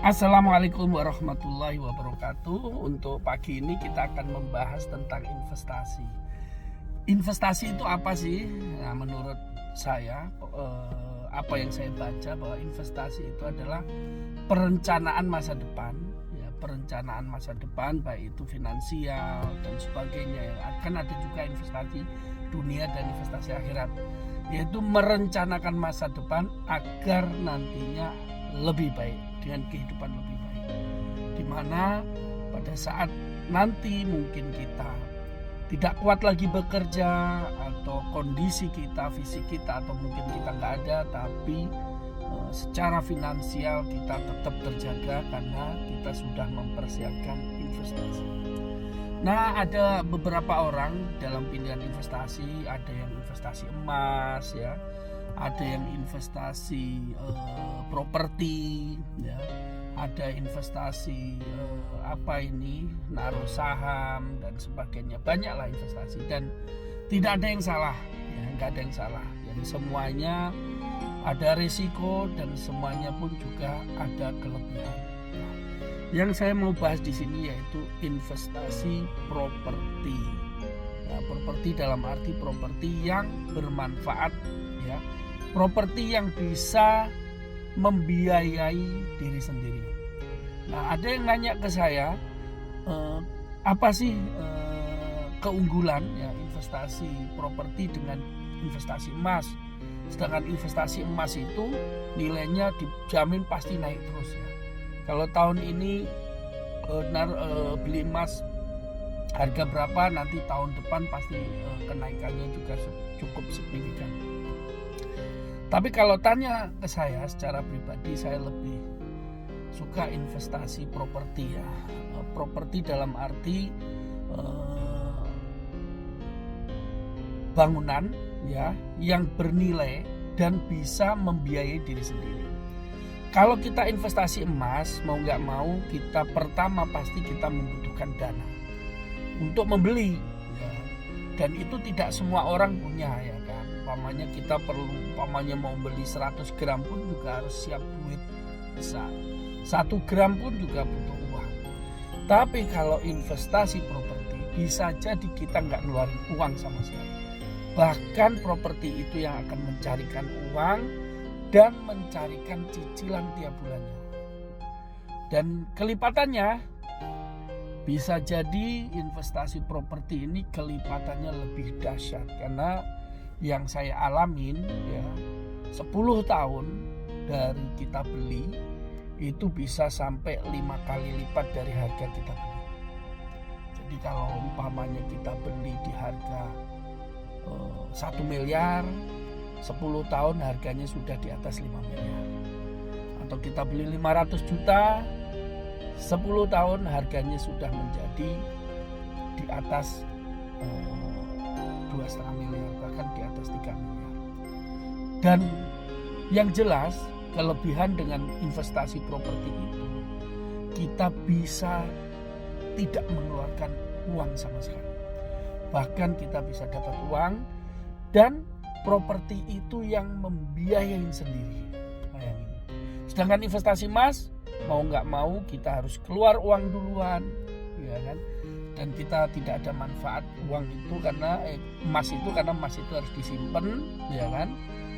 Assalamualaikum warahmatullahi wabarakatuh. Untuk pagi ini kita akan membahas tentang investasi. Investasi itu apa sih? Nah, menurut saya, apa yang saya baca bahwa investasi itu adalah perencanaan masa depan, ya, perencanaan masa depan baik itu finansial dan sebagainya. Akan ada juga investasi dunia dan investasi akhirat, yaitu merencanakan masa depan agar nantinya lebih baik, dengan kehidupan lebih baik, dimana pada saat nanti mungkin kita tidak kuat lagi bekerja, atau kondisi kita, fisik kita, atau mungkin kita nggak ada, tapi secara finansial kita tetap terjaga karena kita sudah mempersiapkan investasi. Nah, ada beberapa orang dalam pilihan investasi, ada yang investasi emas, ya, ada yang investasi properti, ya, ada investasi naruh saham dan sebagainya. Banyaklah investasi dan tidak ada yang salah, ya, nggak ada yang salah. Jadi semuanya ada risiko dan semuanya pun juga ada kelebihan. Nah, yang saya mau bahas di sini yaitu investasi properti. Nah, properti dalam arti properti yang bermanfaat, ya, properti yang bisa membiayai diri sendiri. Nah, ada yang nanya ke saya, apa sih keunggulan, ya, investasi properti dengan investasi emas? Sedangkan investasi emas itu nilainya dijamin pasti naik terus, ya. Kalau tahun ini beli emas harga berapa, nanti tahun depan pasti kenaikannya juga cukup signifikan. Tapi kalau tanya ke saya secara pribadi, saya lebih suka investasi properti, ya. Properti dalam arti bangunan, ya, yang bernilai dan bisa membiayai diri sendiri. Kalau kita investasi emas, mau nggak mau kita pertama pasti kita membutuhkan dana untuk membeli, ya. Dan itu tidak semua orang punya, ya kan. Umpamanya kita perlu, mau beli 100 gram pun juga harus siap duit besar. 1 gram pun juga butuh uang. Tapi kalau investasi properti, bisa jadi kita nggak ngeluarin uang sama sekali. Bahkan properti itu yang akan mencarikan uang dan mencarikan cicilan tiap bulannya. Dan kelipatannya bisa jadi investasi properti ini kelipatannya lebih dahsyat, karena yang saya alamin, ya, 10 tahun dari kita beli itu bisa sampai 5 kali lipat dari harga kita beli. Jadi kalau umpamanya kita beli di harga 1 miliar, 10 tahun harganya sudah di atas 5 miliar. Atau kita beli 500 juta, 10 tahun harganya sudah menjadi di atas 2,5 miliar, bahkan di atas 3 miliar. Dan yang jelas kelebihan dengan investasi properti itu, kita bisa tidak mengeluarkan uang sama sekali. Bahkan kita bisa dapat uang dan properti itu yang membiayai sendiri. Sedangkan investasi emas, mau nggak mau kita harus keluar uang duluan, ya kan? Dan kita tidak ada manfaat uang itu karena emas itu harus disimpan, ya kan?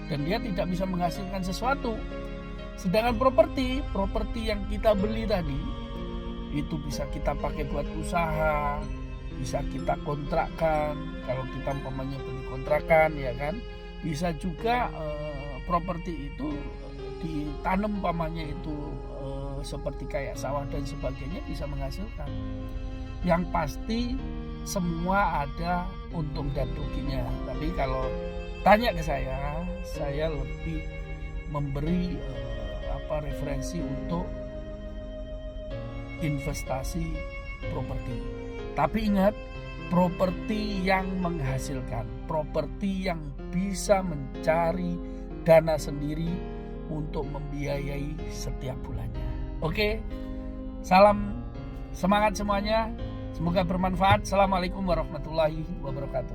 Dan dia tidak bisa menghasilkan sesuatu. Sedangkan properti yang kita beli tadi itu bisa kita pakai buat usaha, bisa kita kontrakkan. Kalau kita umpamanya beli kontrakan, ya kan, bisa juga properti itu ditanam umpamanya itu seperti kayak sawah dan sebagainya, bisa menghasilkan. Yang pasti semua ada untung dan ruginya. Tapi kalau tanya ke saya lebih memberi referensi untuk investasi properti. Tapi ingat, properti yang menghasilkan, properti yang bisa mencari dana sendiri untuk membiayai setiap bulannya. Oke, salam semangat semuanya, semoga bermanfaat. Assalamualaikum warahmatullahi wabarakatuh.